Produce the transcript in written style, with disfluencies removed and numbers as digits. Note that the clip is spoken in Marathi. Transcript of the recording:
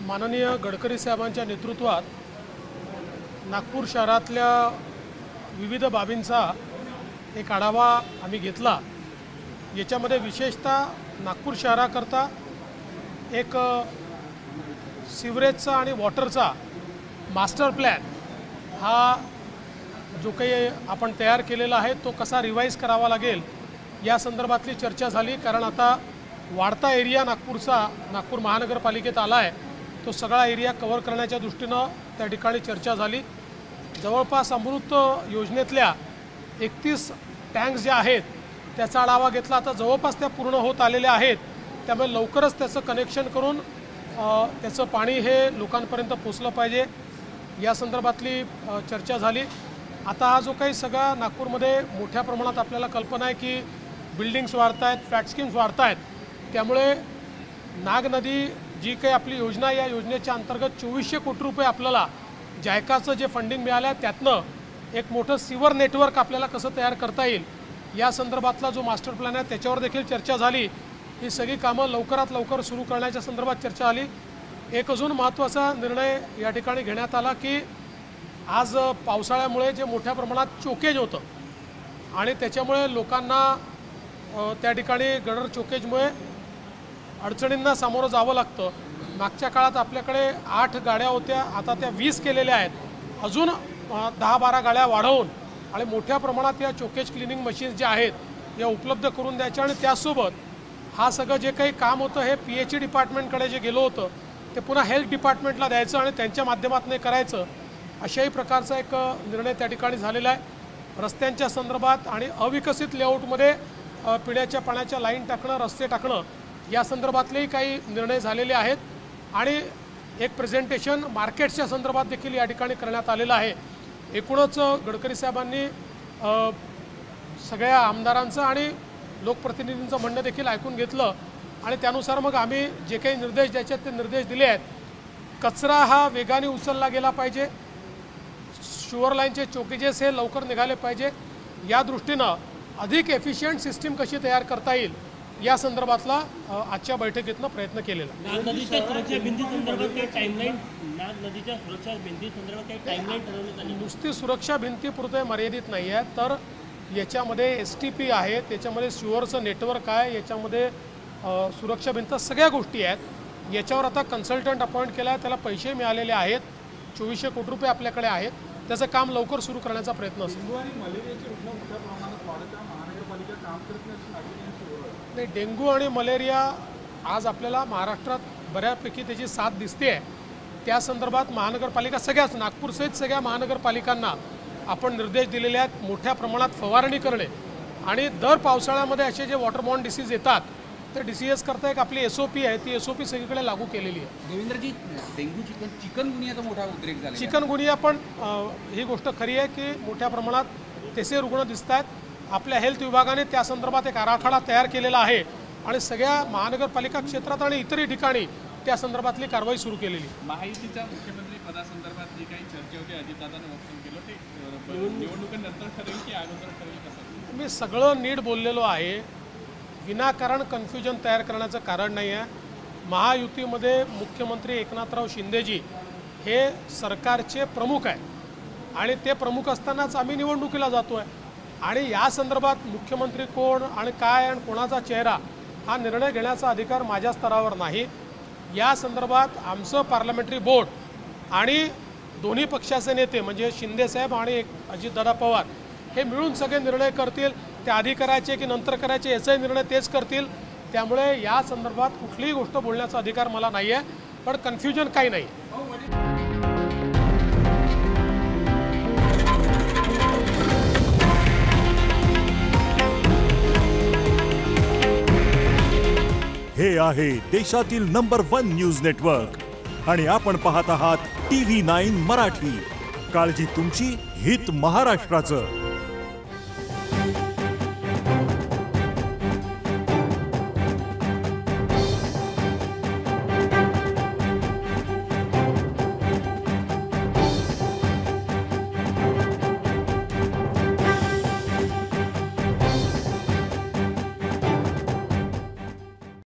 माननीय गडकरी साहेबांच्या नेतृत्वात नागपूर शहरातल्या विविध बाबींचा एक आढावा आम्ही घेतला। याच्यामध्ये विशेषतः नागपूर शहराकरता एक सिवरेजचा आणि वॉटरचा मास्टर प्लॅन हा जो काही आपण तयार केलेला आहे तो कसा रिवाइज करावा लागेल या संदर्भातली चर्चा झाली। कारण आता वाढता एरिया नागपूर महानगरपालिकेत आला आहे, तो सगळा एरिया कव्हर करण्याच्या दृष्टीनं त्या ठिकाणी चर्चा झाली। जवळपास अमृत योजनेतल्या 31 टँक्स ज्या आहेत त्याचा आढावा घेतला। आता जवळपास त्या पूर्ण होत आलेल्या आहेत, त्यामुळे लवकरच त्याचं कनेक्शन करून त्याचं पाणी हे लोकांपर्यंत पोचलं पाहिजे या संदर्भातली चर्चा झाली। आता हा जो काही सगळा नागपूरमध्ये मोठ्या प्रमाणात आपल्याला कल्पना आहे की बिल्डिंग्स वाढत आहेत, फ्लॅट स्कीम्स वाढत आहेत, त्यामुळे नाग नदी जी काही आपली योजना या योजनेच्या अंतर्गत 2400 कोटी रुपये आपल्याला जायकाचं जे फंडिंग मिळालं आहे त्यातनं एक मोठं सिवर नेटवर्क आपल्याला कसं तयार करता येईल या संदर्भातला जो मास्टर प्लॅन आहे त्याच्यावर देखील चर्चा झाली। ही सगळी कामं लवकरात लवकर सुरू करण्याच्या संदर्भात चर्चा झाली। एक अजून महत्त्वाचा निर्णय या ठिकाणी घेण्यात आला की आज पावसाळ्यामुळे जे मोठ्या प्रमाणात चोकेज होतं आणि त्याच्यामुळे लोकांना त्या ठिकाणी गडर चोकेजमुळे अडचणींना सामोरं जावं लागतं। मागच्या काळात आपल्याकडे 8 गाड्या होत्या, आता त्या 20 केलेल्या आहेत, अजून 10-12 गाड्या वाढवून आणि मोठ्या प्रमाणात या चोकेज क्लिनिंग मशीन्स ज्या आहेत या उपलब्ध करून द्यायच्या आणि त्यासोबत हा सगळं जे काही काम होतं हे PHE डिपार्टमेंटकडे जे गेलो होतं ते पुन्हा हेल्थ डिपार्टमेंटला द्यायचं आणि त्यांच्या माध्यमातून हे करायचं, अशाही प्रकारचा एक निर्णय त्या ठिकाणी झालेला आहे। रस्त्यांच्या संदर्भात आणि अविकसित लेआउटमध्ये पिण्याच्या पाण्याच्या लाईन टाकणं, रस्ते टाकणं या संदर्भातलेही काही निर्णय झालेले आहेत आणि एक प्रेझेंटेशन मार्केट्सच्या संदर्भात देखील या ठिकाणी करण्यात आलेलं आहे। एकूणच गडकरी साहेबांनी सगळ्या आमदारांचं आणि लोकप्रतिनिधींचं म्हणणं देखील ऐकून घेतलं आणि त्यानुसार मग आम्ही जे काही निर्देश द्यायचे ते निर्देश दिले आहेत। कचरा हा वेगाने उचलला गेला पाहिजे, शुअर लाईनचे चोकेजेस हे लवकर निघाले पाहिजे, या दृष्टीनं अधिक एफिशियंट सिस्टीम कशी तयार करता येईल या संदर्भातला आजच्या बैठकीतनं प्रयत्न केलेला। नदीच्या सुरक्षा भिंतीसंदर्भात काही टाइमलाईन नदीच्या सुरक्षा भिंतीसंदर्भात काही टाइमलाईन ठरवण्यात आली? नुसती सुरक्षा भिंतीपुरते मर्यादित नाही आहे, तर याच्यामध्ये STP आहे, त्याच्यामध्ये शुअरचं नेटवर्क आहे, याच्यामध्ये सुरक्षा भिंत सगळ्या गोष्टी आहेत। याच्यावर आता कन्सल्टंट अपॉइंट केला आहे, त्याला पैसे मिळालेले आहेत, 2400 कोटी रुपये आपल्याकडे आहेत, त्याचं काम लवकर सुरू करण्याचा प्रयत्न असेल। नाही, डेंग्यू आणि मलेरिया आज आपल्याला महाराष्ट्रात बऱ्यापैकी त्याची साथ दिसते आहे। त्या संदर्भात महानगरपालिका सगळ्याच नागपूरसहित सगळ्या महानगरपालिकांना आपण निर्देश दिलेले आहेत, मोठ्या प्रमाणात फवारणी करणे आणि दर पावसाळ्यामध्ये असे जे वॉटरबॉर्न डिसीज येतात ते DCS करता एक आपली SOP आहे, ती SOP सगळीकडे लागू केलेली आहे। देवेंद्रजी, डेंग्यू चिकनगुनियाचा मोठा उद्रेक झाला। चिकनगुनिया पण ही गोष्ट खरी आहे की मोठ्या प्रमाणात तसे रुग्ण दिसत आहेत। आपल्या हेल्थ विभागाने त्या संदर्भात एक आराखडा तयार केलेला आहे आणि सगळ्या महानगरपालिका क्षेत्रात आणि इतरही ठिकाणी त्या संदर्भातली कारवाई सुरू केलेली। महायुतीच्या मुख्यमंत्री पदासंदर्भात जी काही चर्चा होती अजितदादांनी वक्तव्य केलं ते निवडणुकीनंतर ठरेल की अगोदर ठरेल कसं? मी सगळं नीट बोललेलो आहे, विनाकारण कन्फ्युजन तयार करण्याचं कारण नाही आहे। महायुतीमध्ये मुख्यमंत्री एकनाथराव शिंदेजी हे सरकारचे प्रमुख आहेत आणि ते प्रमुख असतानाच आम्ही निवडणुकीला जातो आहे आणि या संदर्भात मुख्यमंत्री कोण आणि काय आणि कोणाचा चेहरा हा निर्णय घेण्याचा अधिकार माझ्या स्तरावर नाही। या संदर्भात आमचं पार्लमेंटरी बोर्ड आणि दोन्ही पक्षाचे नेते म्हणजे शिंदेसाहेब आणि अजितदादा पवार हे मिळून सगळे निर्णय करतील, ते आधी करायचे की नंतर करायचे याचाही निर्णय तेच करतील। त्यामुळे या संदर्भात कुठलीही गोष्ट बोलण्याचा अधिकार मला नाही आहे, पण कन्फ्युजन काही नाही। हे आहे देशातील नंबर 1 न्यूज नेटवर्क आणि आपण पाहत आहात TV9 मराठी। काळजी तुमची, हित महाराष्ट्राचं।